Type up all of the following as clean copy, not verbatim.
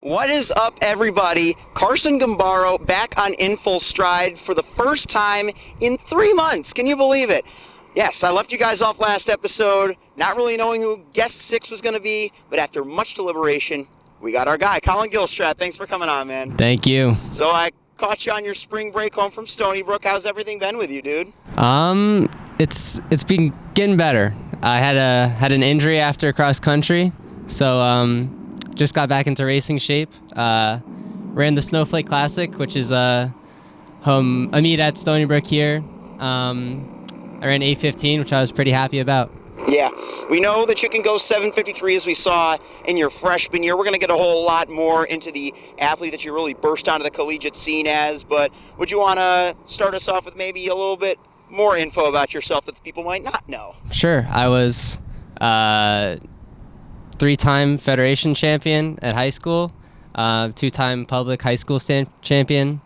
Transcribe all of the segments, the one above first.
What is up, everybody? Carson Gambaro back on In Full Stride for the first time in 3 months. Can you believe it? Yes, I left you guys off last episode, not really knowing who guest 6 was going to be, but after much deliberation, we got our guy, Collin Gilstrap. Thanks for coming on, man. Thank you. So I caught you on your spring break home from Stony Brook. How's everything been with you, dude? It's been getting better. I had an injury after cross country, so just got back into racing shape. Ran the Snowflake Classic, which is a meet at Stony Brook here. I ran 8:15, which I was pretty happy about. Yeah, we know that you can go 7:53 as we saw in your freshman year. We're going to get a whole lot more into the athlete that you really burst onto the collegiate scene as, but would you want to start us off with maybe a little bit more info about yourself that the people might not know? Sure. I was 3-time Federation champion at high school, 2-time public high school champion.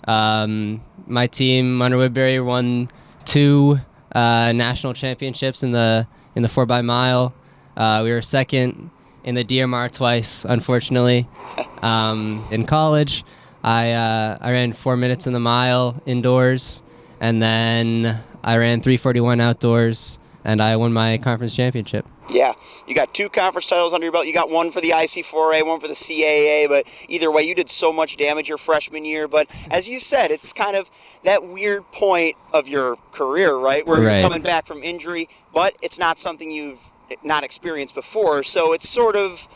My team, Monroe-Woodbury, won 2 national championships in the 4x mile. We were second in the DMR twice, unfortunately. In college, I ran 4 minutes in the mile indoors, and then I ran 3:41 outdoors, and I won my conference championship. Yeah, you got 2 conference titles under your belt. You got one for the IC4A, one for the CAA, but either way, you did so much damage your freshman year. But as you said, it's kind of that weird point of your career, right, where you're coming back from injury, but it's not something you've not experienced before, so it's sort of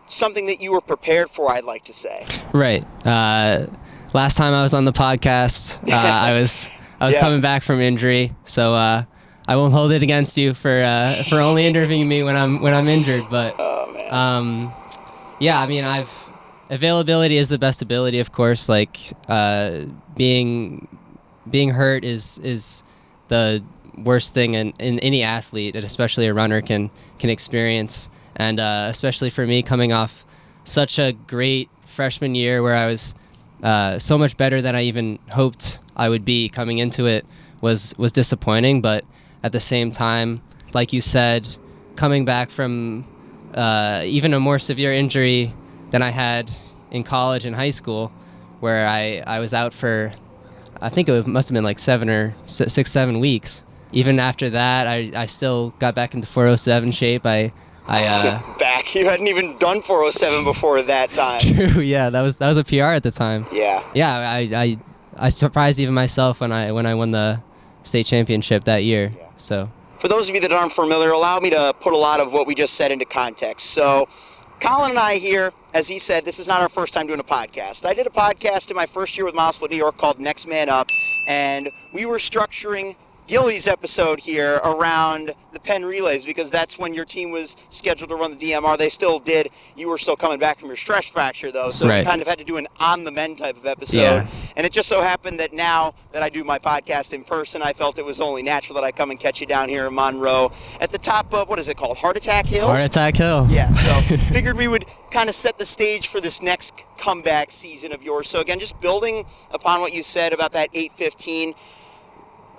something that you were prepared for, I'd like to say. Right. Last time I was on the podcast, I was coming back from injury, so I won't hold it against you for only interviewing me when I'm injured, but yeah, I mean, availability is the best ability, of course. Like being hurt is the worst thing in any athlete, and especially a runner can experience, and especially for me coming off such a great freshman year where I was so much better than I even hoped I would be coming into it was disappointing, but at the same time, like you said, coming back from even a more severe injury than I had in college and high school, where I was out for, I think it must have been like 7 weeks. Even after that, I still got back into 407 shape. Back? You hadn't even done 407 before that time. True, yeah, that was a PR at the time. Yeah. Yeah, I surprised even myself when I won the state championship that year. Yeah. So, for those of you that aren't familiar, allow me to put a lot of what we just said into context. So, Collin and I here, as he said, this is not our first time doing a podcast. I did a podcast in my first year with Mosplit, New York called Next Man Up, and we were structuring Gilly's episode here around the Penn Relays because that's when your team was scheduled to run the DMR. They still did. You were still coming back from your stress fracture, though, so we kind of had to do an on the men type of episode. Yeah. And it just so happened that now that I do my podcast in person, I felt it was only natural that I come and catch you down here in Monroe at the top of, what is it called, Heart Attack Hill? Heart Attack Hill. Yeah, so figured we would kind of set the stage for this next comeback season of yours. So again, just building upon what you said about that 8:15,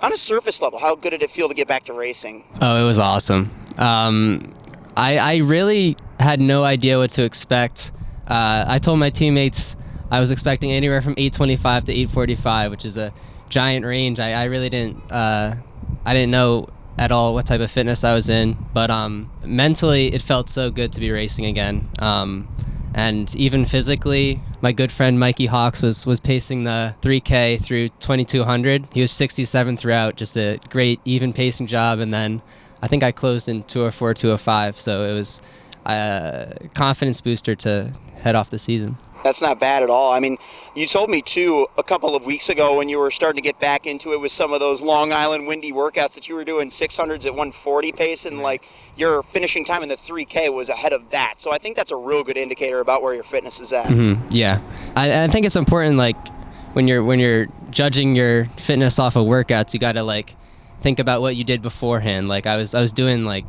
on a surface level, how good did it feel to get back to racing? Oh, it was awesome. I really had no idea what to expect. I told my teammates I was expecting anywhere from 8:25 to 8:45, which is a giant range. I really didn't know at all what type of fitness I was in, but mentally it felt so good to be racing again. And even physically, my good friend Mikey Hawks was pacing the 3K through 2200. He was 67 throughout, just a great even pacing job. And then I think I closed in 204, 205. So it was a confidence booster to head off the season. That's not bad at all. I mean, you told me, too, a couple of weeks ago when you were starting to get back into it with some of those Long Island windy workouts that you were doing 600s at 140 pace, and, like, your finishing time in the 3K was ahead of that. So I think that's a real good indicator about where your fitness is at. Mm-hmm. Yeah. I think it's important, like, when you're judging your fitness off of workouts, you got to, like, think about what you did beforehand. Like, I was doing, like,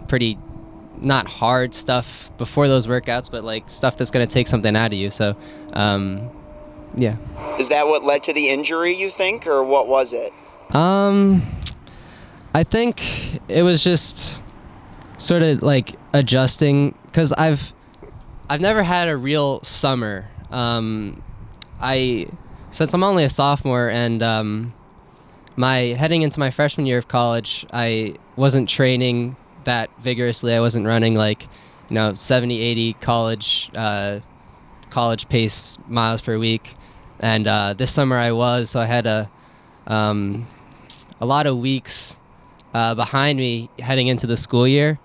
pretty not hard stuff before those workouts, but like stuff that's going to take something out of you. So, yeah. Is that what led to the injury, you think, or what was it? I think it was just sort of like adjusting, because I've never had a real summer. Since I'm only a sophomore and heading into my freshman year of college, I wasn't training that vigorously. I wasn't running 70, 80 college pace miles per week. And this summer I was, so I had a lot of weeks behind me heading into the school year,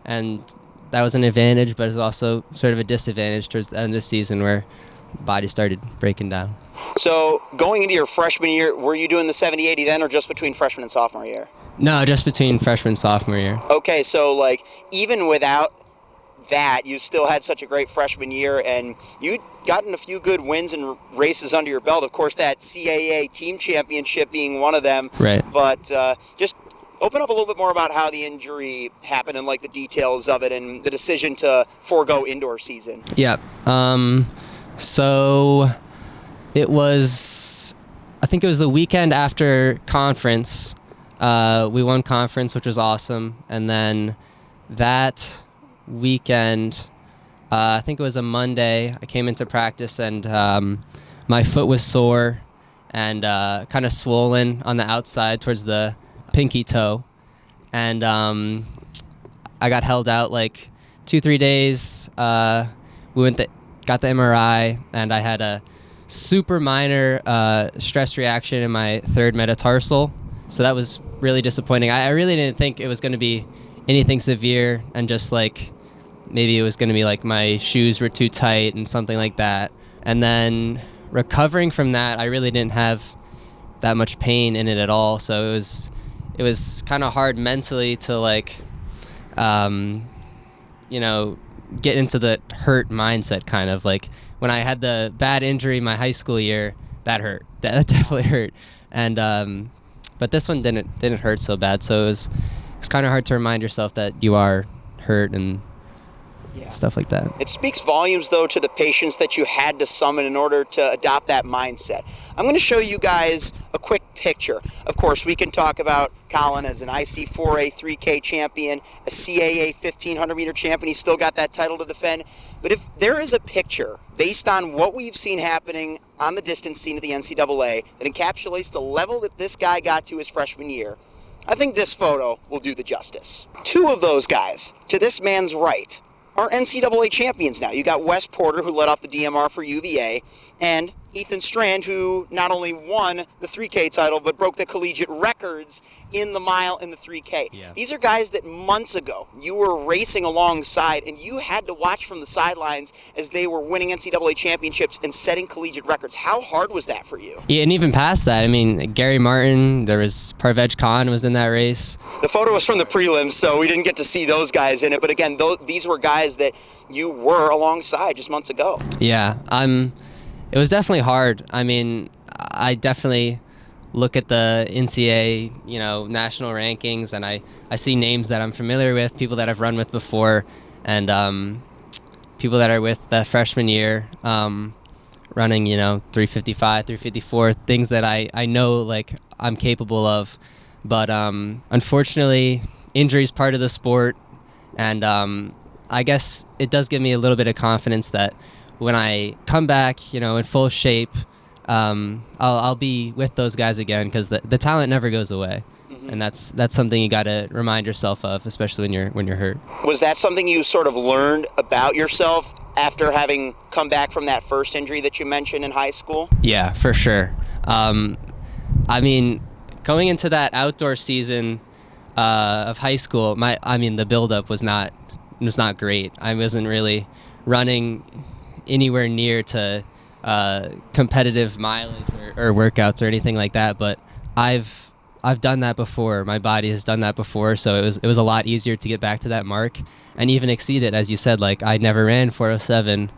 and that was an advantage, but it was also sort of a disadvantage towards the end of the season where the body started breaking down. So going into your freshman year, were you doing the 70-80 then, or just between freshman and sophomore year? No, just between freshman and sophomore year. Okay, so even without that, you still had such a great freshman year, and you'd gotten a few good wins and races under your belt. Of course, that CAA team championship being one of them. Right. But just open up a little bit more about how the injury happened and the details of it and the decision to forego indoor season. Yeah. So it was, I think it was the weekend after conference. We won conference, which was awesome. And then that weekend, I think it was a Monday, I came into practice and my foot was sore and kind of swollen on the outside towards the pinky toe. And I got held out 2-3 days. We got the MRI, and I had a super minor stress reaction in my third metatarsal. So that was really disappointing. I really didn't think it was going to be anything severe, and just maybe it was going to be my shoes were too tight and something like that. And then recovering from that, I really didn't have that much pain in it at all. So it was kind of hard mentally to get into the hurt mindset, kind of when I had the bad injury my high school year, that hurt. That definitely hurt. And but this one didn't hurt so bad. So it was kind of hard to remind yourself that you are hurt and stuff like that. It speaks volumes, though, to the patience that you had to summon in order to adopt that mindset. I'm going to show you guys a quick picture. Of course, we can talk about Collin as an IC4A 3K champion, a CAA 1500-meter champion. He's still got that title to defend. But if there is a picture based on what we've seen happening on the distance scene of the NCAA that encapsulates the level that this guy got to his freshman year, I think this photo will do the justice. Two of those guys, to this man's right, are NCAA champions now. You got Wes Porter, who led off the DMR for UVA, and Ethan Strand, who not only won the 3K title, but broke the collegiate records in the mile and the 3K. Yeah. These are guys that months ago you were racing alongside, and you had to watch from the sidelines as they were winning NCAA championships and setting collegiate records. How hard was that for you? Yeah, and even past that, I mean, Gary Martin, there was Parvej Khan was in that race. The photo was from the prelims, so we didn't get to see those guys in it. But again, these were guys that you were alongside just months ago. Yeah, it was definitely hard. I mean, I definitely look at the NCAA, national rankings, and I see names that I'm familiar with, people that I've run with before, and people that are with the freshman year, running, 355, 354, things that I know, I'm capable of. But unfortunately, injury is part of the sport, and I guess it does give me a little bit of confidence that when I come back, in full shape, I'll be with those guys again, because the talent never goes away. Mm-hmm. And that's something you got to remind yourself of, especially when you're hurt. Was that something you sort of learned about yourself after having come back from that first injury that you mentioned in high school? Yeah, for sure. I mean, going into that outdoor season of high school, the buildup was not great. I wasn't really running anywhere near to competitive mileage or workouts or anything like that, but I've done that before. My body has done that before, so it was a lot easier to get back to that mark and even exceed it. As you said, I never ran 4:07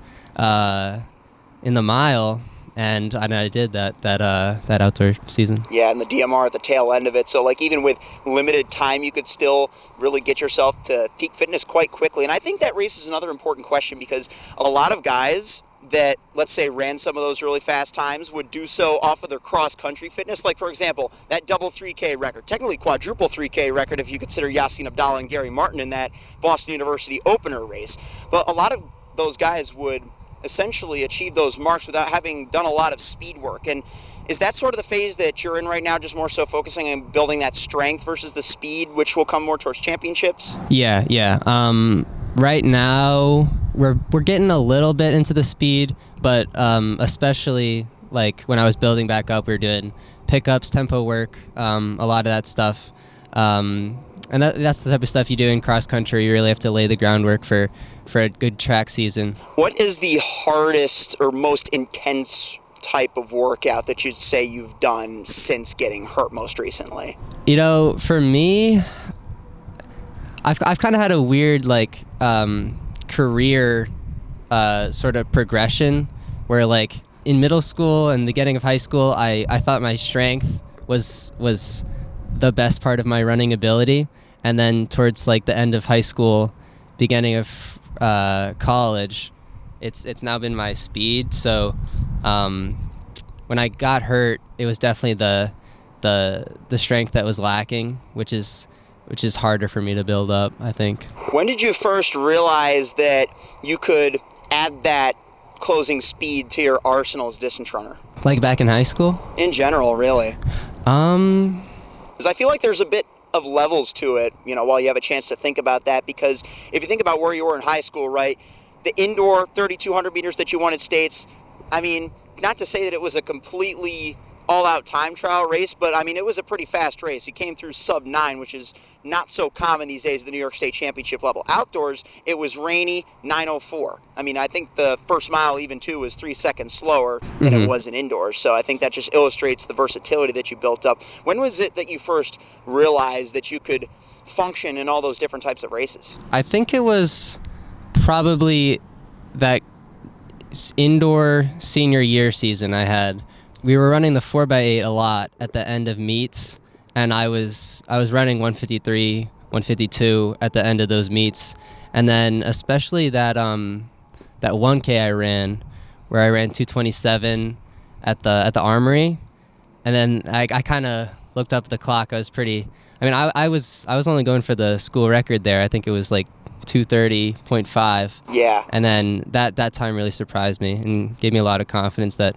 in the mile, and I did that outdoor season. Yeah, and the DMR at the tail end of it. So even with limited time, you could still really get yourself to peak fitness quite quickly. And I think that raises another important question, because a lot of guys that, let's say, ran some of those really fast times would do so off of their cross-country fitness. For example, that double 3K record, technically quadruple 3K record if you consider Yassine Abdallah and Gary Martin in that Boston University opener race. But a lot of those guys would essentially achieve those marks without having done a lot of speed work. And is that sort of the phase that you're in right now, just more so focusing on building that strength versus the speed, which will come more towards championships? Yeah. Right now, we're getting a little bit into the speed, but especially like when I was building back up, we were doing pickups, tempo work, a lot of that stuff. And that's the type of stuff you do in cross country. You really have to lay the groundwork for a good track season. What is the hardest or most intense type of workout that you'd say you've done since getting hurt most recently? For me, I've kind of had a weird career sort of progression where like in middle school and the beginning of high school, I thought my strength was the best part of my running ability, and then towards like the end of high school, beginning of college, it's now been my speed. So when I got hurt, it was definitely the strength that was lacking, which is harder for me to build up, I think. When did you first realize that you could add that closing speed to your arsenal as a distance runner? Like back in high school? In general, really. Because I feel like there's a bit of levels to it, while you have a chance to think about that. Because if you think about where you were in high school, right, the indoor 3,200 meters that you won at States, I mean, not to say that it was a completely all-out time trial race, but I mean, it was a pretty fast race. You came through sub-9, which is not so common these days at the New York State Championship level. Outdoors, it was rainy, 9:04. I mean, I think the first mile even too was 3 seconds slower than it was in indoors. So I think that just illustrates the versatility that you built up. When was it that you first realized that you could function in all those different types of races? I think it was probably that indoor senior year season I had. We were running the 4x8 a lot at the end of meets, and I was running 153, 152 at the end of those meets. And then especially that 1K I ran, where I ran 227 at the Armory, and then I kind of looked up the clock. I was only going for the school record there. I think it was like 230.5. Yeah. And then that time really surprised me and gave me a lot of confidence that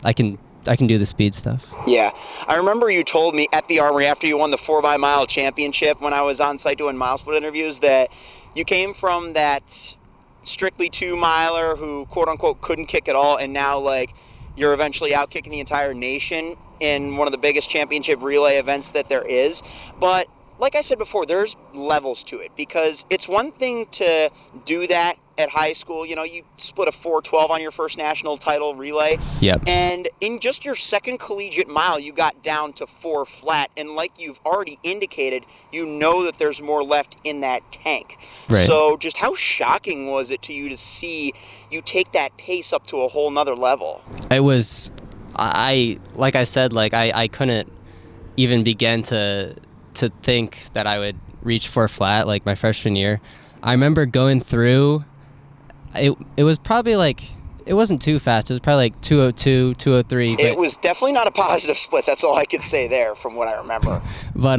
I can do the speed stuff. Yeah. I remember you told me at the Armory after you won the 4x-mile championship when I was on site doing mile split interviews that you came from that strictly 2-miler who quote unquote couldn't kick at all, and now like you're eventually out kicking the entire nation in one of the biggest championship relay events that there is. But like I said before, there's levels to it, because it's one thing to do that at high school. You split a 4:12 on your first national title relay. Yep. And in just your second collegiate mile, you got down to 4 flat. And like you've already indicated, that there's more left in that tank. Right. So just how shocking was it to you to see you take that pace up to a whole nother level? It was, I couldn't even begin to think that I would reach 4 flat like my freshman year. I remember going through, it was probably like, it wasn't too fast. It was probably like 202, 203. It was definitely not a positive split. That's all I could say there from what I remember. But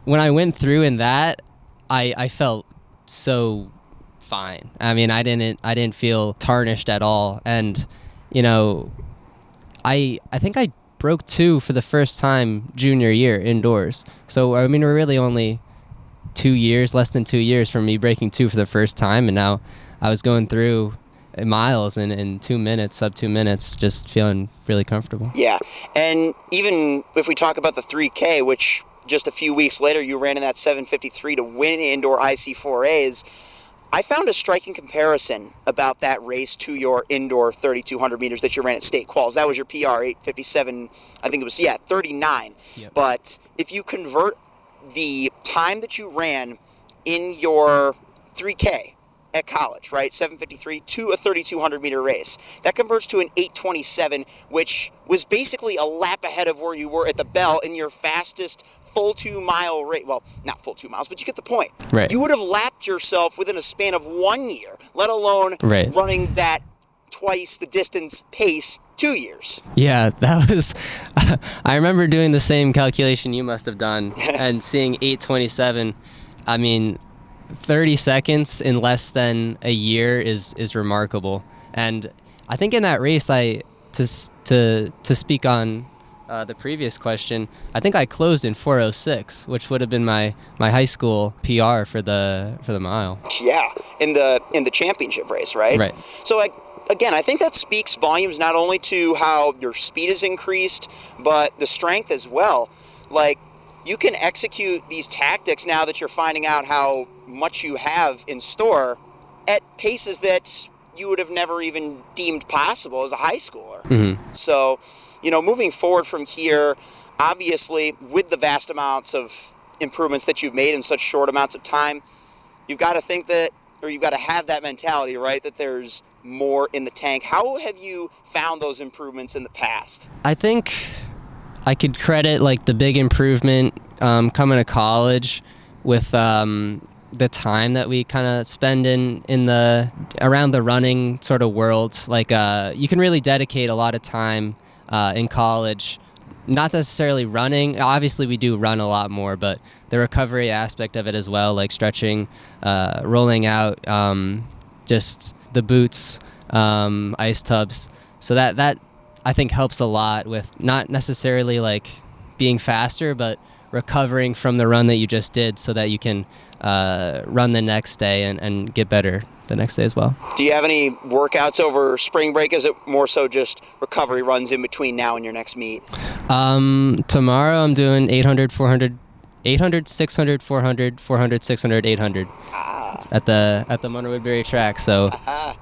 when I went through in that, I felt so fine. I mean, I didn't feel tarnished at all. And, I think I broke 2 for the first time junior year indoors. So, I mean, we're really only less than 2 years from me breaking 2 for the first time, and now I was going through miles in 2 minutes, sub 2 minutes, just feeling really comfortable. Yeah, and even if we talk about the 3K, which just a few weeks later you ran in that 7:53 to win indoor IC4As, I found a striking comparison about that race to your indoor 3,200 meters that you ran at state quals. That was your PR, 8:57, I think it was, 39. Yep. But if you convert the time that you ran in your 3K at college, right, 7:53, to a 3,200 meter race, that converts to an 8:27, which was basically a lap ahead of where you were at the Bell in your fastest full 2-mile race. Well, not full 2 miles, but you get the point. Right. You would have lapped yourself within a span of 1 year, let alone right. running that twice the distance pace 2 years. Yeah, that was, I remember doing the same calculation you must have done and seeing 8:27. I mean, 30 seconds in less than a year is remarkable. And I think in that race, to speak on the previous question, I think I closed in 4:06, which would have been my high school PR for the mile. Yeah, in the championship race, right? Right. So again, I think that speaks volumes not only to how your speed is increased, but the strength as well. Like, you can execute these tactics now that you're finding out how much you have in store at paces that you would have never even deemed possible as a high schooler. Mm-hmm. So, moving forward from here, obviously, with the vast amounts of improvements that you've made in such short amounts of time, you've got to think that, or you've got to have that mentality, right, that there's more in the tank. How have you found those improvements in the past? I think I could credit like the big improvement coming to college with the time that we kind of spend in the around the running sort of world. Like you can really dedicate a lot of time in college, not necessarily running. Obviously we do run a lot more, but the recovery aspect of it as well, like stretching, rolling out, just the boots, ice tubs. So that I think helps a lot with not necessarily like being faster, but recovering from the run that you just did so that you can run the next day and get better the next day as well. Do you have any workouts over spring break? Is it more so just recovery runs in between now and your next meet? Tomorrow I'm doing 800, 600, 400, 400, 600, 800 at the Monroe-Woodbury track, so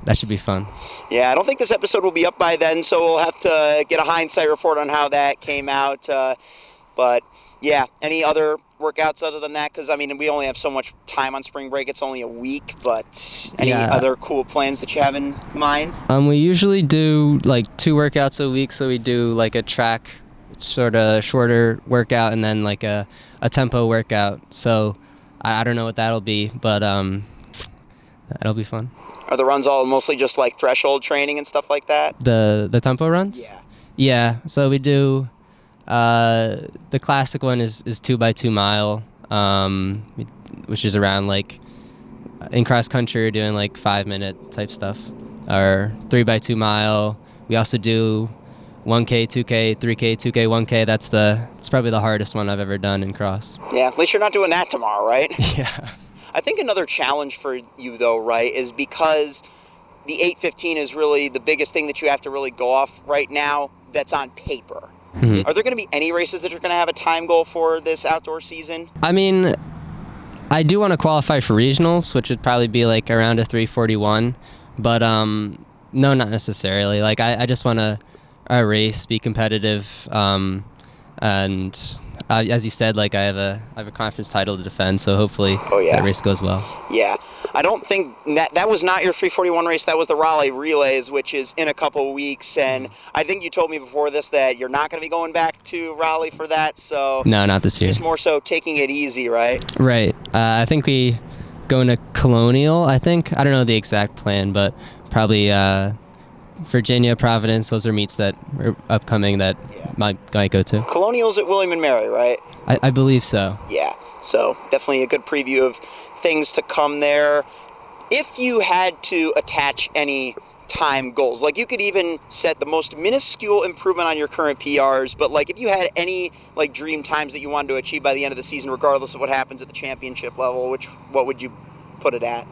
that should be fun. Yeah, I don't think this episode will be up by then, so we'll have to get a hindsight report on how that came out. But yeah, any other workouts other than that? Because, I mean, we only have so much time on spring break. It's only a week, but any other cool plans that you have in mind? We usually do like 2 workouts a week, so we do like a track sort of shorter workout and then like a tempo workout. So I don't know what that'll be, but that'll be fun. Are the runs all mostly just like threshold training and stuff like that? The tempo runs? Yeah. Yeah, so we do the classic one is 2x2 mile, which is around like in cross country we're doing like 5-minute type stuff, or 3x2 mile. We also do 1K, 2K, 3K, 2K, 1K. It's probably the hardest one I've ever done in cross. Yeah, at least you're not doing that tomorrow, right? Yeah. I think another challenge for you though, right, is because the 8:15 is really the biggest thing that you have to really go off right now that's on paper. Mm-hmm. Are there going to be any races that you're going to have a time goal for this outdoor season? I mean, I do want to qualify for regionals, which would probably be like around a 3:41, but no, not necessarily. Like I just want to race, be competitive, and as you said, like I have a conference title to defend, so hopefully that race goes well. Yeah, I don't think that was not your 3:41 race. That was the Raleigh Relays, which is in a couple of weeks, and I think you told me before this that you're not going to be going back to Raleigh for that. So no, not this year. Just more so taking it easy, right? Right. I think we going to Colonial. I don't know the exact plan, but probably Virginia, Providence. Those are meets that are upcoming that might go to. Colonial's at William and Mary, right? I believe so. Yeah, so definitely a good preview of things to come there. If you had to attach any time goals, like you could even set the most minuscule improvement on your current PRs, but like if you had any like dream times that you wanted to achieve by the end of the season, regardless of what happens at the championship level, what would you put it at?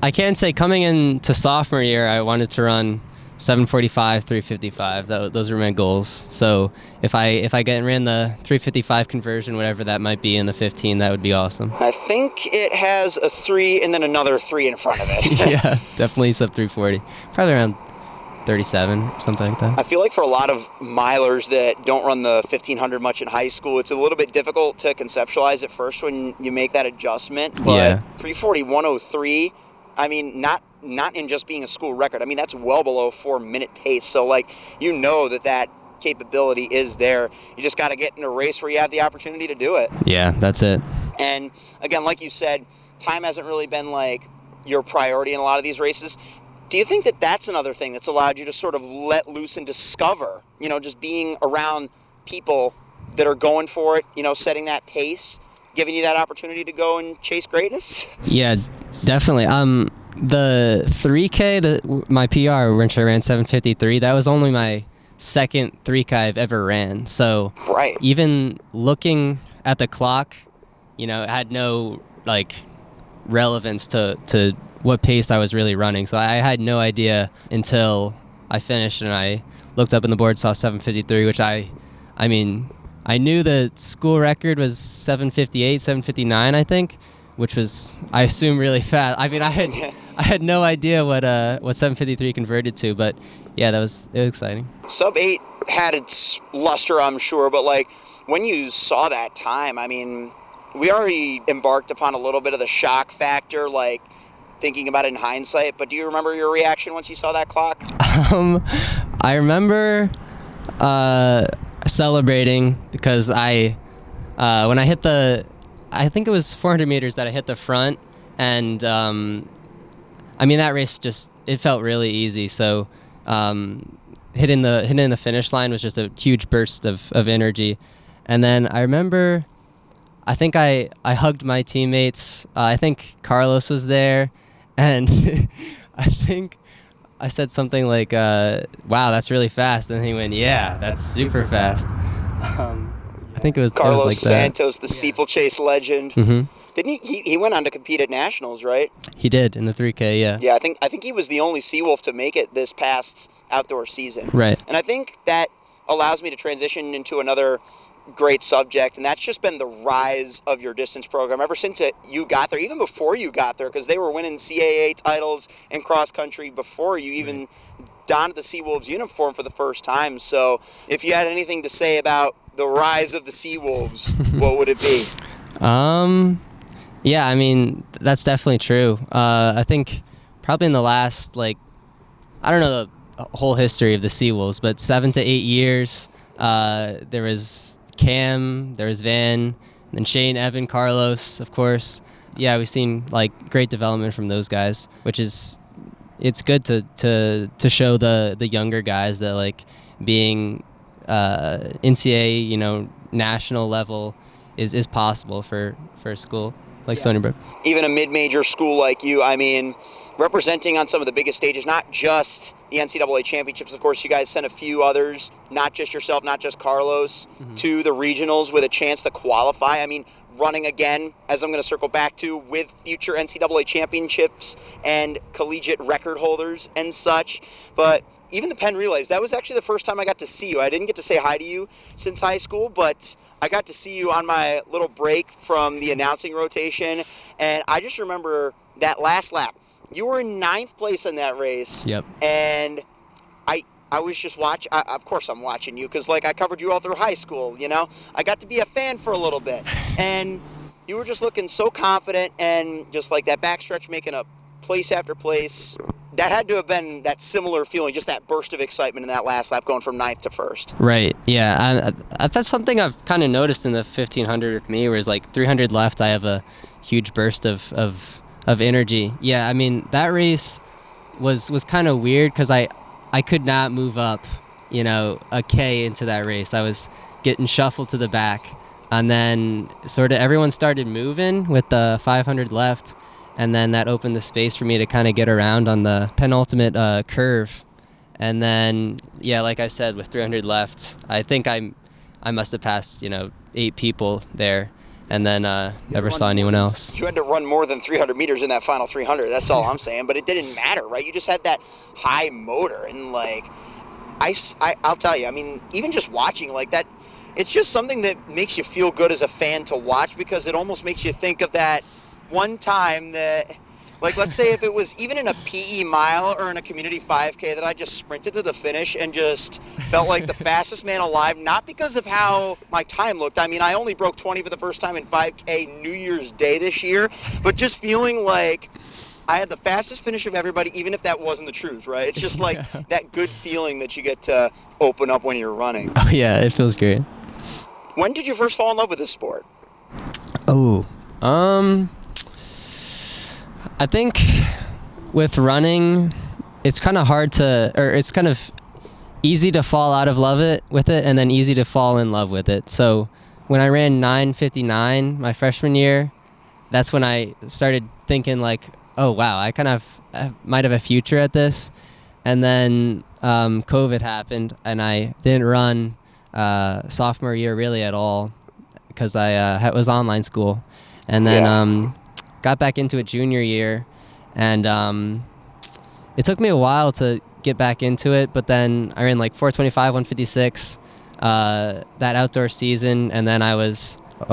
I can say coming into sophomore year, I wanted to run 7:45, 3:55. Those were my goals. So if I ran the 3:55 conversion, whatever that might be in the 15, that would be awesome. I think it has a 3 and then another 3 in front of it. Yeah, definitely sub 3:40. Probably around 37, something like that. I feel like for a lot of milers that don't run the 1500 much in high school, it's a little bit difficult to conceptualize at first when you make that adjustment. But 3:40, 103. I mean, not in just being a school record. I mean, that's well below 4-minute pace. So, like, you know that capability is there. You just got to get in a race where you have the opportunity to do it. Yeah, that's it. And, again, like you said, time hasn't really been, like, your priority in a lot of these races. Do you think that that's another thing that's allowed you to sort of let loose and discover, just being around people that are going for it, setting that pace? giving you that opportunity to go and chase greatness? Yeah, definitely. The 3K, my PR, which I ran 7:53, that was only my second 3K I've ever ran. So right. Even looking at the clock, it had no relevance to what pace I was really running. So I had no idea until I finished and I looked up in the board, saw 7:53, which I knew the school record was 7:58, 7:59, I think, which was, I assume, really fast. I had no idea what 7:53 converted to, but yeah, it was exciting. Sub 8 had its luster, I'm sure, but when you saw that time, we already embarked upon a little bit of the shock factor, thinking about it in hindsight, but do you remember your reaction once you saw that clock? I remember celebrating because when I hit I think it was 400 meters that I hit the front, and that race it felt really easy. So hitting the finish line was just a huge burst of energy. And then I remember, I think I hugged my teammates. I think Carlos was there, and I think I said something like, wow, that's really fast. And he went, yeah, that's super fast. I think it was Carlos like Santos, the steeplechase legend. Mm-hmm. Didn't he went on to compete at nationals, right? He did in the 3K, yeah. Yeah, I think he was the only Seawolf to make it this past outdoor season. Right. And I think that allows me to transition into another great subject, and that's just been the rise of your distance program ever since you got there, even before you got there, because they were winning CAA titles in cross country before you even donned the Seawolves uniform for the first time. So if you had anything to say about the rise of the Seawolves, what would it be? Yeah, that's definitely true. I think probably in the last, I don't know the whole history of the Seawolves, but 7 to 8 years, there was Cam, there was Van, then Shane, Evan, Carlos, of course. Yeah, we've seen great development from those guys, which is, it's good to show the younger guys that being NCAA, national level is possible for a school like Stony Brook. Even a mid-major school like you, representing on some of the biggest stages, not just the NCAA championships. Of course, you guys sent a few others, not just yourself, not just Carlos, to the regionals with a chance to qualify. Running again, as I'm going to circle back to, with future NCAA championships and collegiate record holders and such. But even the Penn Relays, that was actually the first time I got to see you. I didn't get to say hi to you since high school, but I got to see you on my little break from the announcing rotation, and I just remember that last lap. You were in 9th place in that race. Yep. And I was just watching. Of course I'm watching you because, I covered you all through high school, I got to be a fan for a little bit. And you were just looking so confident and just that backstretch making up place after place. That had to have been that similar feeling, just that burst of excitement in that last lap going from 9th to 1st. Right, yeah. That's something I've kind of noticed in the 1500 with me, where 300 left, I have a huge burst of energy. Yeah, that race was kind of weird because I could not move up, a K into that race. I was getting shuffled to the back, and then sort of everyone started moving with the 500 left, and then that opened the space for me to kind of get around on the penultimate curve. And then, yeah, like I said, with 300 left, I think I must have passed, 8 people there, and then never saw anyone else. You had to run more than 300 meters in that final 300. That's all I'm saying. But it didn't matter, right? You just had that high motor. And, I'll tell you, even just watching that, it's just something that makes you feel good as a fan to watch, because it almost makes you think of that one time that, let's say if it was even in a PE mile or in a community 5K that I just sprinted to the finish and just felt like the fastest man alive, not because of how my time looked. I only broke 20 for the first time in 5K New Year's Day this year, but just feeling like I had the fastest finish of everybody, even if that wasn't the truth, right? It's just that good feeling that you get to open up when you're running. Oh, yeah, it feels great. When did you first fall in love with this sport? Oh, I think with running, it's kind of it's kind of easy to fall out of love with it, and then easy to fall in love with it. So when I ran 9:59 my freshman year, that's when I started thinking like, oh wow, I kind of might have a future at this. And then COVID happened, and I didn't run sophomore year really at all because I was online school, and then got back into it junior year, and it took me a while to get back into it, but then I ran like 4:25, 1:56 that outdoor season, and then I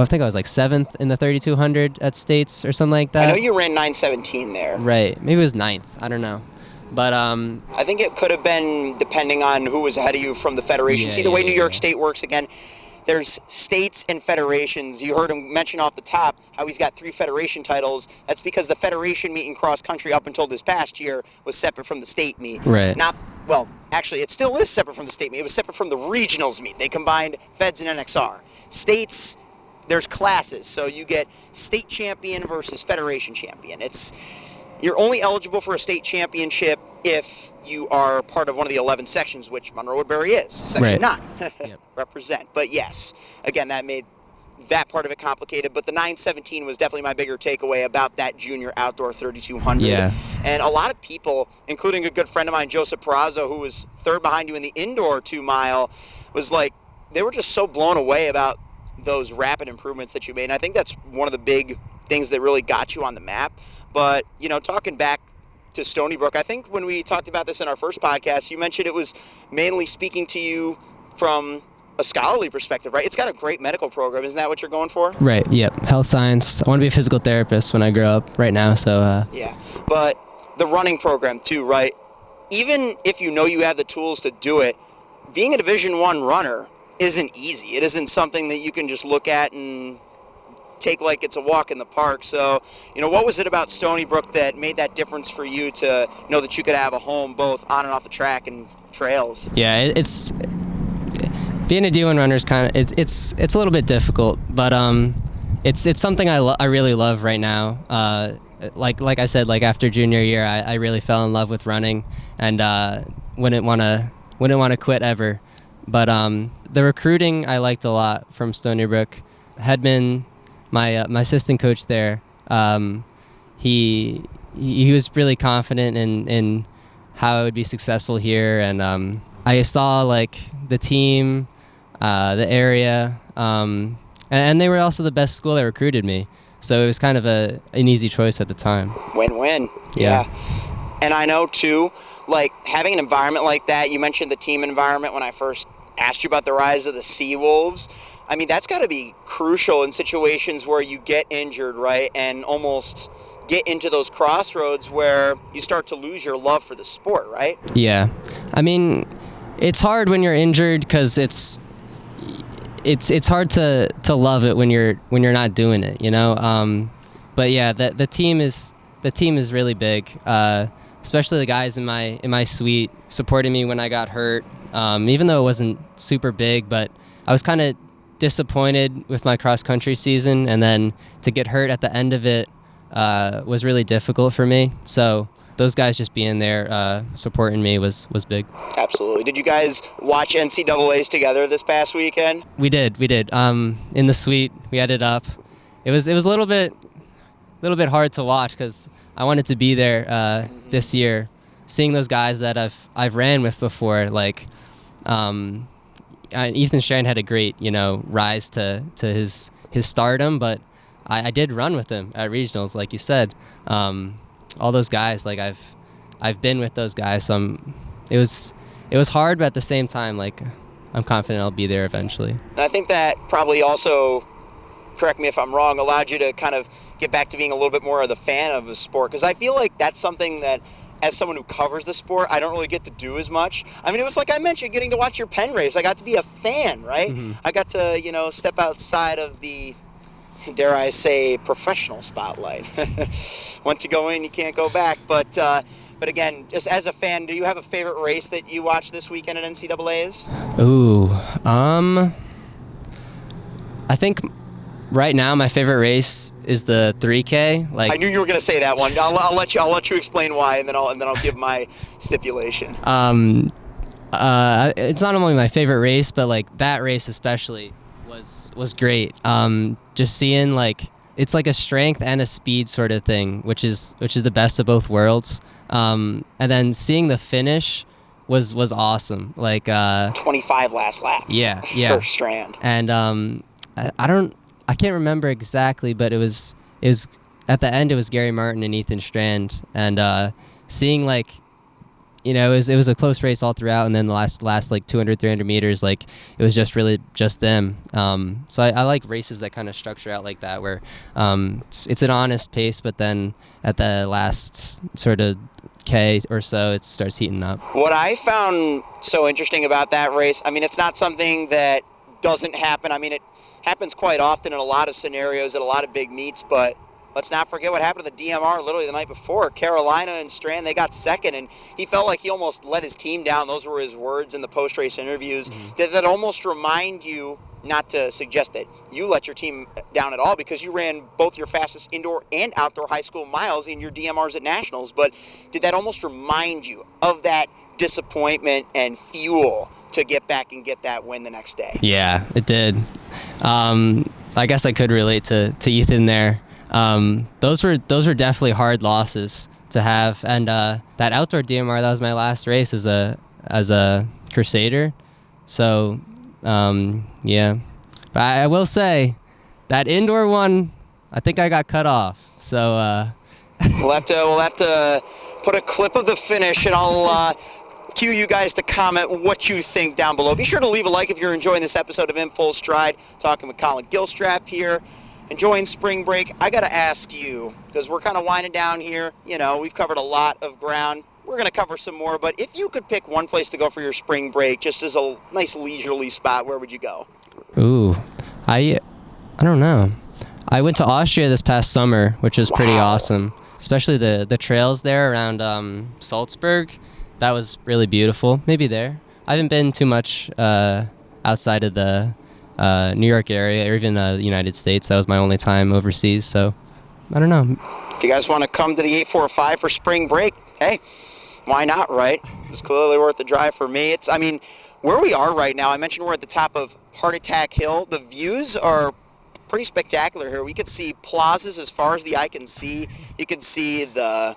think I was like 7th in the 3200 at States or something like that. I know you ran 9:17 there. Right, maybe it was 9th. I don't know. But I think it could have been depending on who was ahead of you from the federations. See, the way New York State works, again, there's states and federations. You heard him mention off the top how he's got 3 federation titles. That's because the federation meet in cross country up until this past year was separate from the state meet. Right. Well, actually, it still is separate from the state meet. It was separate from the regionals meet. They combined feds and NXR. States, there's classes. So you get state champion versus federation champion. You're only eligible for a state championship if you are part of one of the 11 sections, which Monroe-Woodbury is, Section 9. Yep. Represent. But yes, again, that made that part of it complicated. But the 9:17 was definitely my bigger takeaway about that junior outdoor 3200. Yeah. And a lot of people, including a good friend of mine, Joseph Perazzo, who was third behind you in the indoor 2-mile, was like, they were just so blown away about those rapid improvements that you made. And I think that's one of the big things that really got you on the map. But, talking back to Stony Brook, I think when we talked about this in our first podcast, you mentioned it was mainly speaking to you from a scholarly perspective, right? It's got a great medical program. Isn't that what you're going for? Right, yep. Health science. I want to be a physical therapist when I grow up right now, so... Yeah, but the running program too, right? Even if you know you have the tools to do it, being a Division I runner isn't easy. It isn't something that you can just look at and take like it's a walk in the park. So, what was it about Stony Brook that made that difference for you to know that you could have a home both on and off the track and trails? Yeah, it's being a D1 runner is kind of it's a little bit difficult, but it's something I really love right now. Like I said, like after junior year, I really fell in love with running and wouldn't want to quit ever. But the recruiting I liked a lot from Stony Brook. Hedman, my assistant coach there, he was really confident in how I would be successful here, and I saw like the team, the area, and they were also the best school that recruited me, so it was kind of an easy choice at the time. Win-win. Yeah. And I know too, like having an environment like that. You mentioned the team environment when I first asked you about the rise of the Seawolves. I mean, that's got to be crucial in situations where you get injured, right, and almost get into those crossroads where you start to lose your love for the sport, right? Yeah. I mean, it's hard when you're injured because it's hard to love it when you're not doing it, But yeah, the team is really big, especially the guys in my suite supporting me when I got hurt. Even though it wasn't super big, but I was kind of disappointed with my cross-country season, and then to get hurt at the end of it was really difficult for me. So those guys just being there supporting me was big. Absolutely. Did you guys watch NCAAs together this past weekend? We did. In the suite, we had it up. It was a little bit hard to watch because I wanted to be there this year, seeing those guys that I've ran with before, like Ethan Strand had a great, rise to his stardom, but I did run with him at regionals, like you said. All those guys, like I've been with those guys. So it was hard, but at the same time, like I'm confident I'll be there eventually. And I think that probably also, correct me if I'm wrong, allowed you to kind of get back to being a little bit more of the fan of the sport, because I feel like that's something that, as someone who covers the sport, I don't really get to do as much. I mean, it was like I mentioned, getting to watch your pen race. I got to be a fan, right? Mm-hmm. I got to, step outside of the, dare I say, professional spotlight. Once you go in, you can't go back. But again, just as a fan, do you have a favorite race that you watched this weekend at NCAAs? Ooh, I think right now my favorite race is the 3K. Like, I knew you were going to say that one. I'll let you explain why, and then I'll give my stipulation. It's not only my favorite race, but like that race especially was great. Just seeing it's like a strength and a speed sort of thing, which is the best of both worlds. And then seeing the finish was awesome. 25 last lap. Yeah. For Strand. And I can't remember exactly, but it was at the end it was Gary Martin and Ethan Strand, and seeing it was a close race all throughout, and then the last 200, 300 meters, it was just really just them. So I like races that kind of structure out like that, where it's an honest pace, but then at the last sort of K or so, it starts heating up. What I found so interesting about that race, I mean, it's not something that doesn't happen. I mean, it happens quite often in a lot of scenarios at a lot of big meets, but let's not forget what happened to the DMR literally the night before. Carolina and Strand, they got second, and he felt like he almost let his team down. Those were his words in the post-race interviews. Mm-hmm. Did that almost remind you, not to suggest that you let your team down at all, because you ran both your fastest indoor and outdoor high school miles in your DMRs at Nationals, but did that almost remind you of that disappointment and fuel to get back and get that win the next day? Yeah, it did. I guess I could relate to Ethan there. Those were definitely hard losses to have, and that outdoor DMR, that was my last race as a Crusader. So yeah, but I will say that indoor one, I think I got cut off. So we'll have to put a clip of the finish, and I'll cue you guys to comment what you think down below. Be sure to leave a like if you're enjoying this episode of In Full Stride. Talking with Collin Gilstrap here. Enjoying spring break. I got to ask you, because we're kind of winding down here. We've covered a lot of ground. We're going to cover some more, but if you could pick one place to go for your spring break, just as a nice leisurely spot, where would you go? Ooh, I don't know. I went to Austria this past summer, which was pretty awesome. Especially the trails there around Salzburg. That was really beautiful. Maybe there. I haven't been too much outside of the New York area or even the United States. That was my only time overseas, so I don't know. If you guys want to come to the 845 for spring break, hey, why not, right? It's clearly worth the drive for me. Where we are right now, I mentioned we're at the top of Heart Attack Hill. The views are pretty spectacular here. We could see plazas as far as the eye can see. You can see the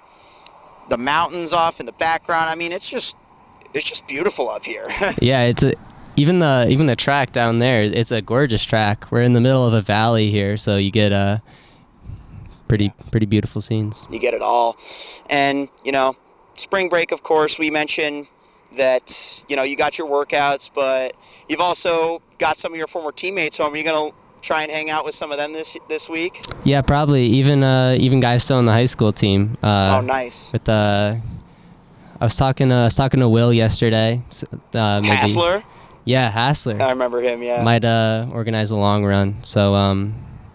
mountains off in the background. I mean, it's just beautiful up here. Yeah, even the track down there, it's a gorgeous track. We're in the middle of a valley here, so you get pretty beautiful scenes. You get it all. And, spring break, of course, we mentioned that, you got your workouts, but you've also got some of your former teammates home. Are you going to try and hang out with some of them this week? Yeah, probably. Even guys still on the high school team. Oh, nice. I was talking to Will yesterday. Maybe. Hassler? Yeah, Hassler. I remember him, yeah. Might organize a long run. So,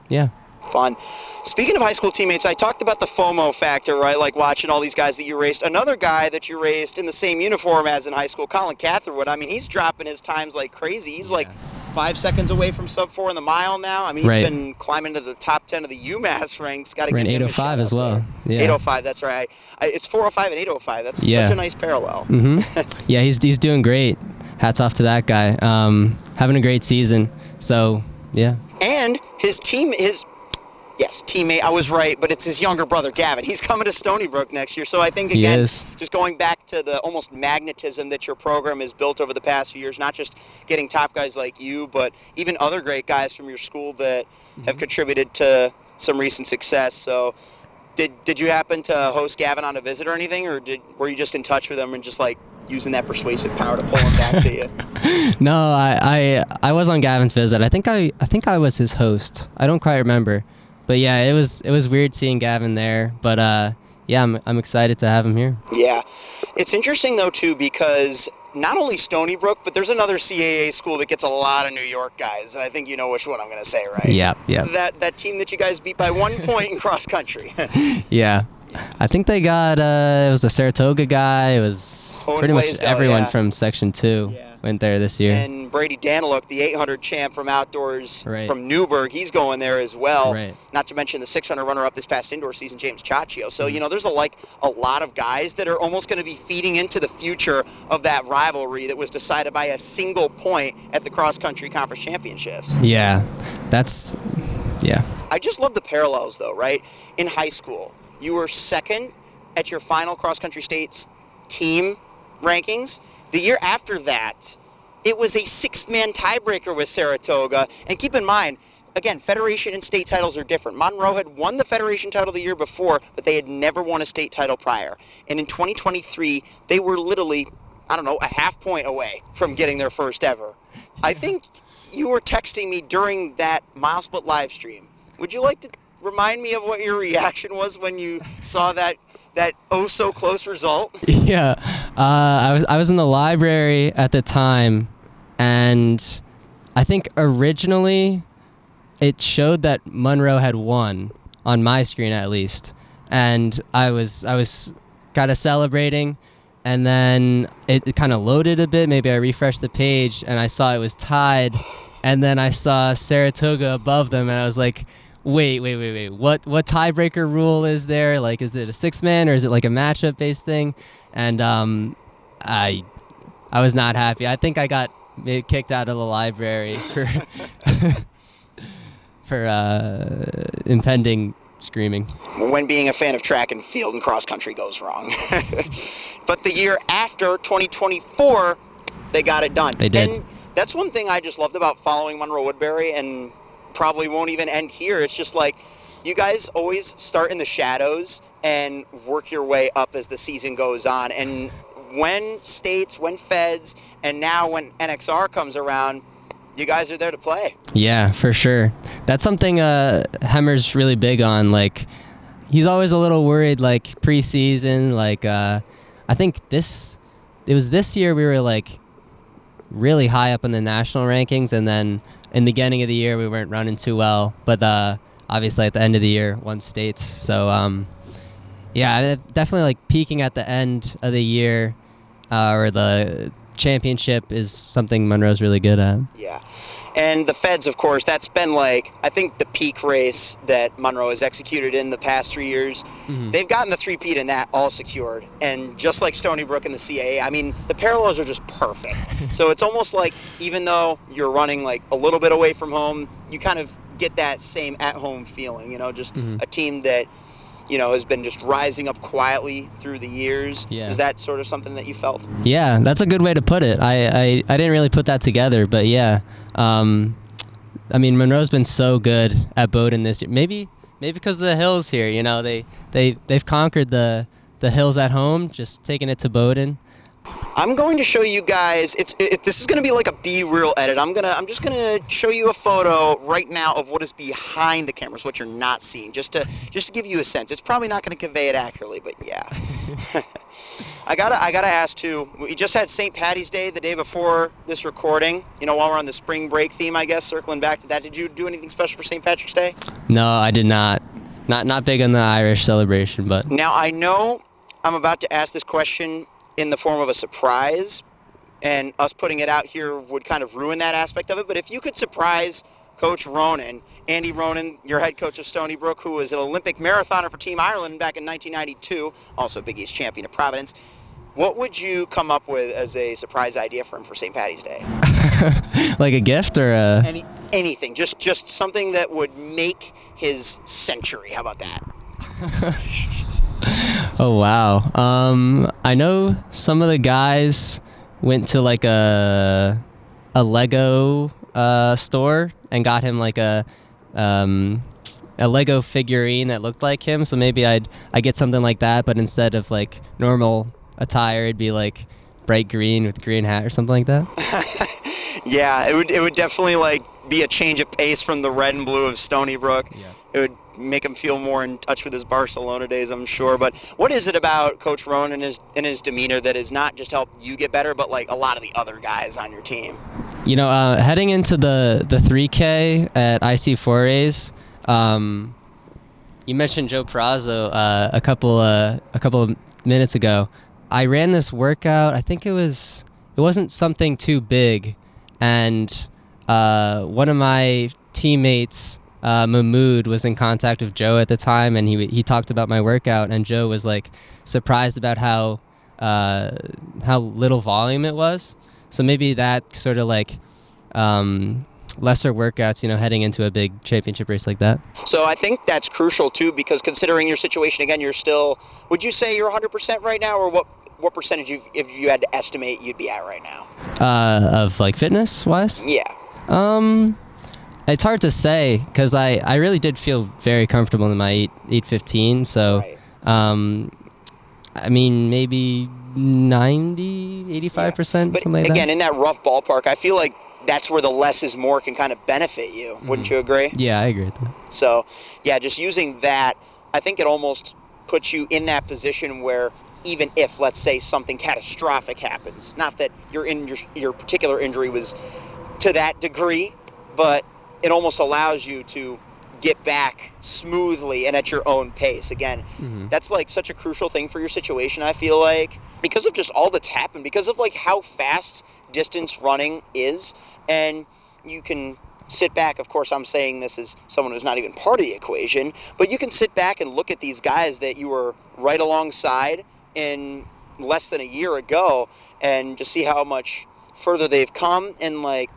yeah. Fun. Speaking of high school teammates, I talked about the FOMO factor, right? Like watching all these guys that you raced. Another guy that you raced in the same uniform as in high school, Collin Catherwood. I mean, he's dropping his times like crazy. He's like 5 seconds away from sub-4 in the mile now. I mean, he's been climbing to the top 10 of the UMass ranks. Got to give him 805 as well. Yeah. 805, that's right. It's 405 and 805. That's such a nice parallel. Mm-hmm. Yeah, he's doing great. Hats off to that guy. Having a great season. So, yeah. And his teammate, I was right, but it's his younger brother, Gavin. He's coming to Stony Brook next year. So I think, again, just going back to the almost magnetism that your program has built over the past few years, not just getting top guys like you, but even other great guys from your school that have contributed to some recent success. So did you happen to host Gavin on a visit or anything, or were you just in touch with him and just like using that persuasive power to pull him back to you? No, I was on Gavin's visit. I think I was his host. I don't quite remember. But yeah, it was weird seeing Gavin there, but yeah, I'm excited to have him here. Yeah, it's interesting though too, because not only Stony Brook, but there's another CAA school that gets a lot of New York guys, and I think you know which one I'm going to say, right? Yeah. That team that you guys beat by 1 point in cross country. Yeah. I think they got it was a Saratoga guy. It was Owen pretty much Blaisdell, everyone yeah. from Section 2 went there this year. And Brady Daniluk, the 800 champ from outdoors Right. from Newburgh, he's going there as well. Right. Not to mention the 600 runner-up this past indoor season, James Chaccio. So, there's a lot of guys that are almost going to be feeding into the future of that rivalry that was decided by a single point at the cross-country conference championships. Yeah. I just love the parallels, though, right? In high school, you were second at your final cross-country states team rankings. The year after that, it was a six-man tiebreaker with Saratoga. And keep in mind, again, Federation and state titles are different. Monroe had won the Federation title the year before, but they had never won a state title prior. And in 2023, they were literally, a half point away from getting their first ever. I think you were texting me during that Mile Split live stream. Would you like to remind me of what your reaction was when you saw that oh-so-close result? Yeah. I was in the library at the time, and I think originally it showed that Monroe had won, on my screen at least. And I was kind of celebrating, and then it kind of loaded a bit. Maybe I refreshed the page, and I saw it was tied, and then I saw Saratoga above them, and I was like, Wait. What tiebreaker rule is there? Like, is it a six-man or is it like a matchup-based thing? And I was not happy. I think I got kicked out of the library for impending screaming. When being a fan of track and field and cross-country goes wrong. But the year after, 2024, they got it done. They did. And that's one thing I just loved about following Monroe-Woodbury, and probably won't even end here. It's just like you guys always start in the shadows and work your way up as the season goes on. And when states, when feds, and now when NXR comes around, you guys are there to play. Yeah, for sure. That's something Hemmer's really big on. Like, he's always a little worried, like, preseason. Like, I think it was this year we were, like, really high up in the national rankings, and then in the beginning of the year, we weren't running too well, but obviously at the end of the year, won states. So, definitely like peaking at the end of the year or the championship is something Monroe's really good at. Yeah. And the feds, of course, that's been like, I think the peak race that Monroe has executed in the past 3 years. Mm-hmm. They've gotten the three-peat in that all secured. And just like Stony Brook and the CAA, I mean, the parallels are just perfect. So it's almost like even though you're running like a little bit away from home, you kind of get that same at-home feeling, just a team that, has been just rising up quietly through the years. Yeah. Is that sort of something that you felt? Yeah, that's a good way to put it. I didn't really put that together, but yeah. I mean, Monroe's been so good at Bowdoin this year. Maybe because of the hills here, they've conquered the hills at home, just taking it to Bowdoin. I'm going to show you guys. This is going to be like a B-reel edit. I'm just going to show you a photo right now of what is behind the cameras, what you're not seeing, just to give you a sense. It's probably not going to convey it accurately, but yeah. I gotta ask too. We just had St. Paddy's Day the day before this recording. While we're on the spring break theme, I guess circling back to that. Did you do anything special for St. Patrick's Day? No, I did not. Not big on the Irish celebration, but now I know I'm about to ask this question in the form of a surprise, and us putting it out here would kind of ruin that aspect of it. But if you could surprise Coach Ronan, Andy Ronan, your head coach of Stony Brook, who was an Olympic marathoner for Team Ireland back in 1992, also Big East champion of Providence, what would you come up with as a surprise idea for him for St. Paddy's Day? Like a gift or a... Anything. Just something that would make his century. How about that? Oh, wow. I know some of the guys went to like a Lego store and got him like a Lego figurine that looked like him. So maybe I'd get something like that, but instead of like normal attire, it'd be like bright green with green hat or something like that. Yeah, it would definitely like be a change of pace from the red and blue of Stony Brook. Yeah. It would make him feel more in touch with his Barcelona days, I'm sure. But what is it about Coach Ronan and his demeanor that has not just helped you get better, but like a lot of the other guys on your team? Heading into the 3K at IC4A's, You mentioned Joe Perazzo a couple of minutes ago. I ran this workout. I think it wasn't something too big, and one of my teammates, Mahmood, was in contact with Joe at the time, and he talked about my workout, and Joe was like surprised about how little volume it was. So maybe that sort of like lesser workouts, heading into a big championship race like that. So I think that's crucial too, because considering your situation, again, you're still, would you say you're 100% right now, or what percentage if you had to estimate you'd be at right now? Of like fitness wise? Yeah. It's hard to say, because I really did feel very comfortable in my 8:15. So, Right. I mean, maybe 90, 85%, something like that. Again, in that rough ballpark, I feel like that's where the less is more can kind of benefit you. Wouldn't you agree? Yeah, I agree with that. So, yeah, just using that, I think it almost puts you in that position where even if, let's say, something catastrophic happens, not that your particular injury was to that degree, but it almost allows you to get back smoothly and at your own pace. Again, that's like such a crucial thing for your situation, I feel like, because of just all that's happened, because of like how fast distance running is. And you can sit back, of course I'm saying this as someone who's not even part of the equation, but you can sit back and look at these guys that you were right alongside in less than a year ago and just see how much further they've come. And like,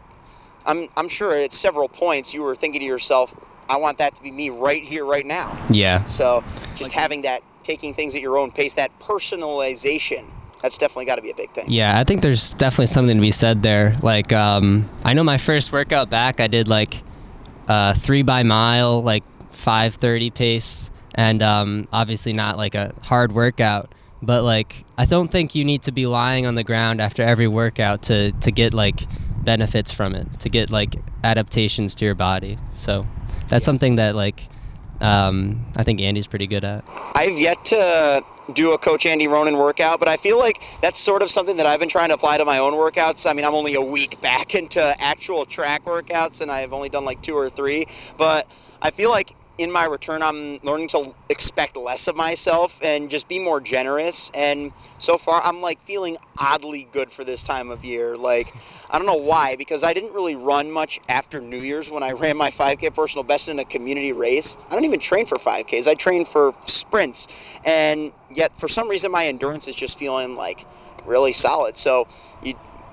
I'm sure at several points you were thinking to yourself, I want that to be me right here, right now. Yeah. So just having that, taking things at your own pace, that personalization, that's definitely got to be a big thing. Yeah, I think there's definitely something to be said there. Like, I know my first workout back, I did like 3 by mile, like 5:30 pace, and obviously not like a hard workout, but like I don't think you need to be lying on the ground after every workout to get like benefits from it, to get like adaptations to your body. So that's something that like I think Andy's pretty good at. I've yet to do a Coach Andy Ronan workout, but I feel like that's sort of something that I've been trying to apply to my own workouts. I mean, I'm only a week back into actual track workouts, and I've only done like 2 or 3, but I feel like in my return, I'm learning to expect less of myself and just be more generous. And so far, I'm like feeling oddly good for this time of year. Like, I don't know why, because I didn't really run much after New Year's when I ran my 5K personal best in a community race. I don't even train for 5Ks. I train for sprints. And yet, for some reason, my endurance is just feeling like really solid. So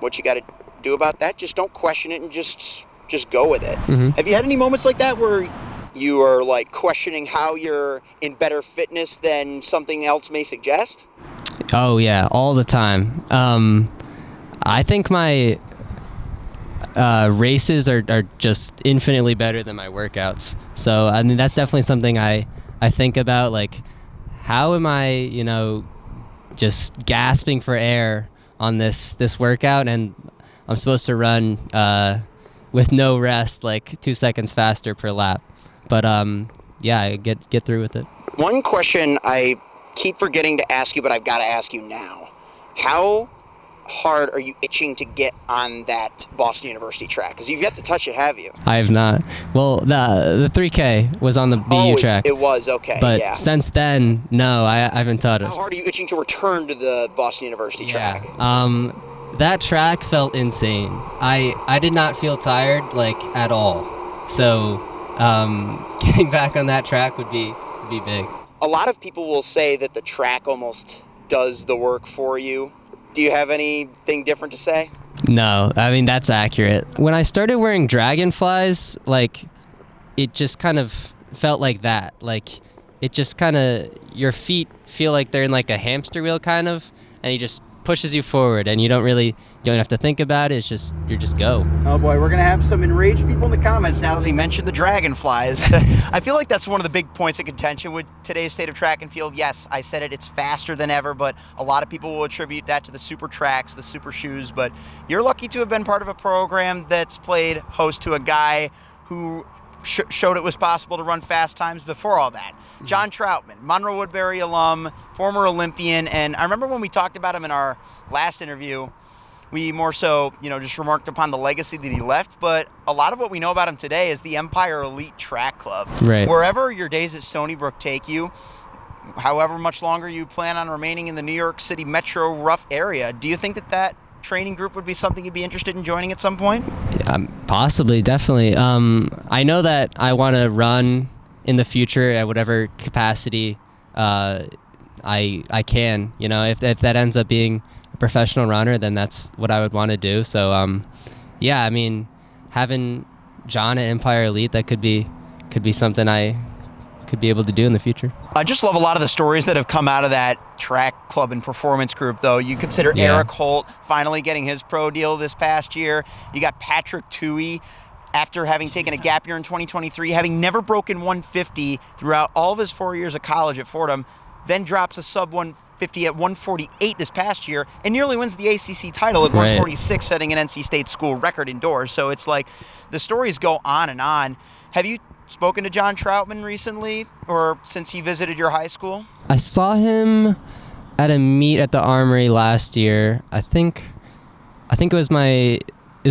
what you got to do about that, just don't question it and just go with it. Have you had any moments like that where you are like questioning how you're in better fitness than something else may suggest? Oh yeah, all the time. I think my races are just infinitely better than my workouts. So I mean, that's definitely something I think about. Like, how am I, just gasping for air on this workout, and I'm supposed to run with no rest, like 2 seconds faster per lap. But yeah, I get through with it. One question I keep forgetting to ask you, but I've got to ask you now. How hard are you itching to get on that Boston University track? Because you've yet to touch it, have you? I have not. Well, the 3K was on the BU track. It was, okay. But yeah. Since then, no, I haven't touched it. How hard are you itching to return to the Boston University track? That track felt insane. I did not feel tired, like, at all. So getting back on that track would be big. A lot of people will say that the track almost does the work for you. Do you have anything different to say? No, I mean, that's accurate. When I started wearing dragonflies, like, it just kind of felt like that. Like, it just kind of, your feet feel like they're in like a hamster wheel kind of, and he just pushes you forward, and you don't have to think about it. It's just, you just go. Oh boy, we're going to have some enraged people in the comments now that he mentioned the dragonflies. I feel like that's one of the big points of contention with today's state of track and field. Yes, I said it, it's faster than ever, but a lot of people will attribute that to the super tracks, the super shoes. But you're lucky to have been part of a program that's played host to a guy who showed it was possible to run fast times before all that. John Troutman, Monroe-Woodbury alum, former Olympian, and I remember when we talked about him in our last interview, we more so, just remarked upon the legacy that he left, but a lot of what we know about him today is the Empire Elite Track Club. Right. Wherever your days at Stony Brook take you, however much longer you plan on remaining in the New York City metro rough area, do you think that training group would be something you'd be interested in joining at some point? Possibly, definitely. I know that I want to run in the future at whatever capacity I can. If that ends up being a professional runner, then that's what I would want to do. So, having John at Empire Elite, that could be something I could be able to do in the future. I just love a lot of the stories that have come out of that track club and performance group, though. You consider Eric Holt finally getting his pro deal this past year. You got Patrick Toohey, after having taken a gap year in 2023, having never broken 150 throughout all of his 4 years of college at Fordham, then drops a sub 150 at 148 this past year and nearly wins the ACC title at 146, setting an NC State school record indoors. So it's like the stories go on and on. Have you spoken to John Troutman recently, or since he visited your high school? I saw him at a meet at the Armory last year. I think it was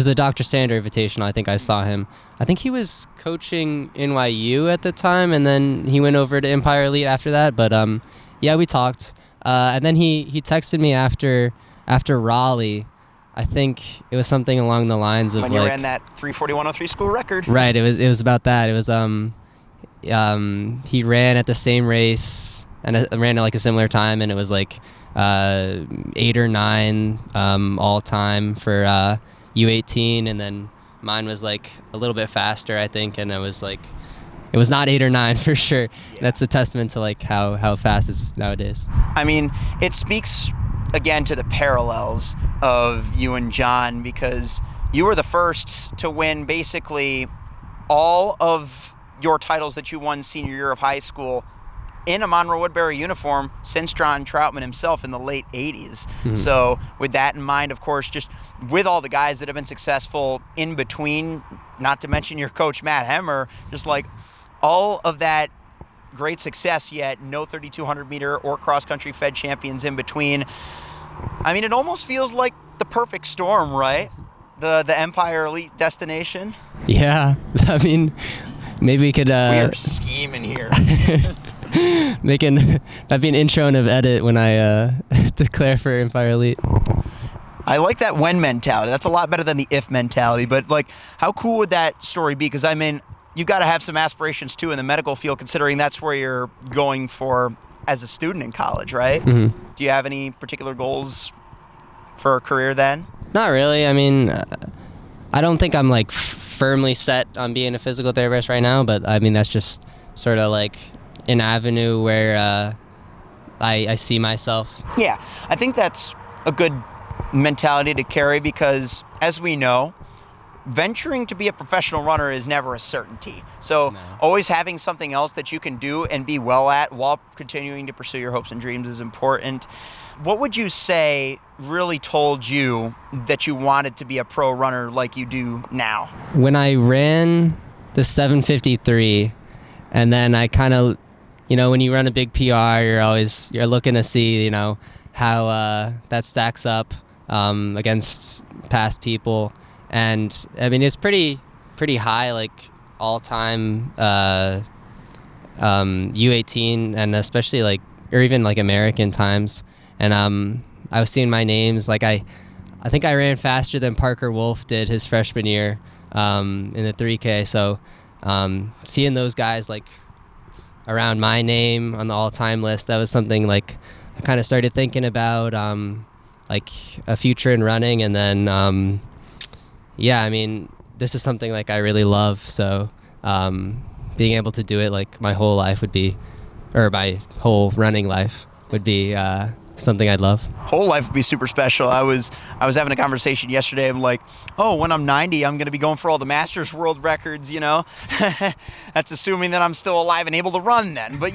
the Dr. Sander Invitational. I think I saw him. I think he was coaching NYU at the time, and then he went over to Empire Elite after that. But we talked, and then he texted me after Raleigh. I think it was something along the lines of when you ran that 3:41:03 school record. Right. It was about that. It was he ran at the same race and ran at like a similar time, and it was like 8 or 9 all time for U18, and then mine was like a little bit faster, I think, and it was not 8 or 9 for sure. Yeah. That's a testament to like how fast it's nowadays. I mean, it speaks again to the parallels of you and John, because you were the first to win basically all of your titles that you won senior year of high school in a Monroe-Woodbury uniform since John Troutman himself in the late 80s. Mm-hmm. So with that in mind, of course, just with all the guys that have been successful in between, not to mention your coach, Matt Hemmer, just like all of that great success, yet no 3,200 meter or cross-country Fed champions in between. I mean, it almost feels like the perfect storm, right? The Empire Elite destination. Yeah, I mean, maybe we could... We're scheming here. That'd be an intro and an edit when I declare for Empire Elite. I like that when mentality. That's a lot better than the if mentality. But like, how cool would that story be? Because I mean, you got to have some aspirations too in the medical field, considering that's where you're going for as a student in college, right? Mm-hmm. Do you have any particular goals for a career then? Not really. I mean, I don't think I'm like firmly set on being a physical therapist right now, but I mean, that's just sort of like an avenue where I see myself. Yeah, I think that's a good mentality to carry, because as we know, venturing to be a professional runner is never a certainty. So always having something else that you can do and be well at while continuing to pursue your hopes and dreams is important. What would you say really told you that you wanted to be a pro runner like you do now? When I ran the 7:53, and then I kind of, when you run a big PR, you're looking to see, how that stacks up against past people. And I mean, it's pretty high, like all-time U18, and especially like, or even like American times. And I was seeing my names, like I think I ran faster than Parker Wolf did his freshman year in the 3K. So seeing those guys like around my name on the all-time list, that was something like I kind of started thinking about like a future in running. And then I mean, this is something like I really love. So being able to do it like my whole life would be, or my whole running life would be something I'd love. Whole life would be super special. I was having a conversation yesterday. I'm like, when I'm 90, I'm going to be going for all the Masters world records, That's assuming that I'm still alive and able to run then. But,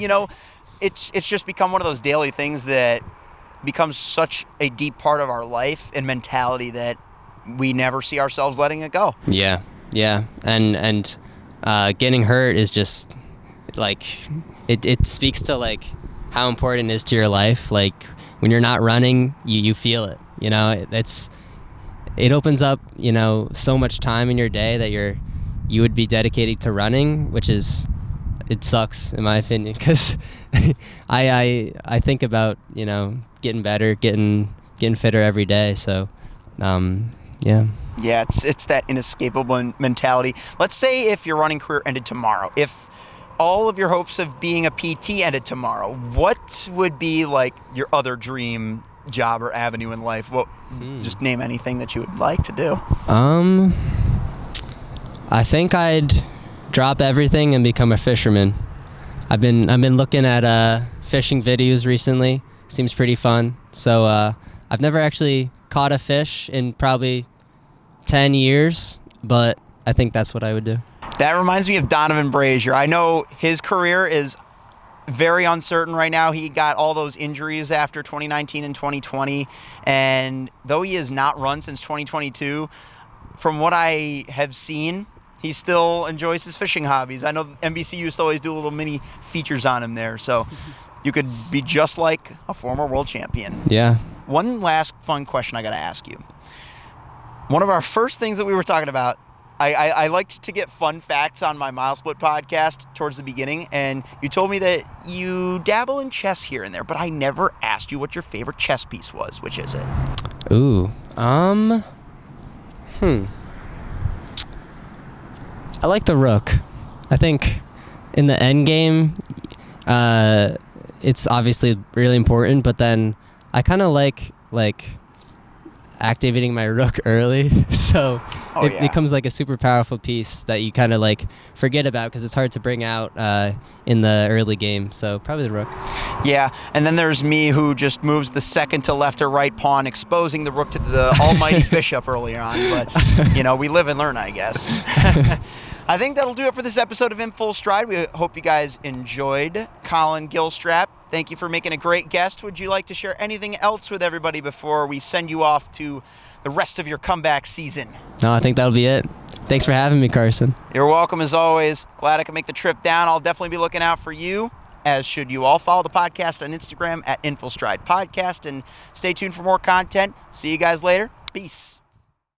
it's just become one of those daily things that becomes such a deep part of our life and mentality that we never see ourselves letting it go. Yeah. And getting hurt is just like, it speaks to like how important it is to your life. Like when you're not running, you feel it, it's it opens up, so much time in your day that you would be dedicated to running, which is, it sucks in my opinion, because I think about, getting better, getting fitter every day. So, yeah. Yeah, it's that inescapable mentality. Let's say if your running career ended tomorrow, if all of your hopes of being a PT ended tomorrow, what would be like your other dream job or avenue in life? Just name anything that you would like to do. I think I'd drop everything and become a fisherman. I've been looking at fishing videos recently. Seems pretty fun. So I've never actually caught a fish in probably 10 years, but I think that's what I would do. That reminds me of Donovan Brazier. I know his career is very uncertain right now. He got all those injuries after 2019 and 2020, and though he has not run since 2022, from what I have seen, he still enjoys his fishing hobbies. I know NBC used to always do little mini features on him there, so you could be just like a former world champion. Yeah. One last fun question I got to ask you. One of our first things that we were talking about, I liked to get fun facts on my Mile Split podcast towards the beginning, and you told me that you dabble in chess here and there, but I never asked you what your favorite chess piece was. Which is it? Ooh. I like the rook. I think in the end game, it's obviously really important, but then I kind of like activating my rook early, so it becomes like a super powerful piece that you kind of like forget about because it's hard to bring out in the early game. So probably the rook. Yeah, and then there's me who just moves the second to left or right pawn, exposing the rook to the almighty bishop earlier on. But we live and learn, I guess. I think that'll do it for this episode of In Full Stride. We hope you guys enjoyed. Collin Gilstrap, thank you for making a great guest. Would you like to share anything else with everybody before we send you off to the rest of your comeback season? No, I think that'll be it. Thanks for having me, Carson. You're welcome as always. Glad I could make the trip down. I'll definitely be looking out for you, as should you all. Follow the podcast on Instagram at In Full Stride Podcast, and stay tuned for more content. See you guys later. Peace.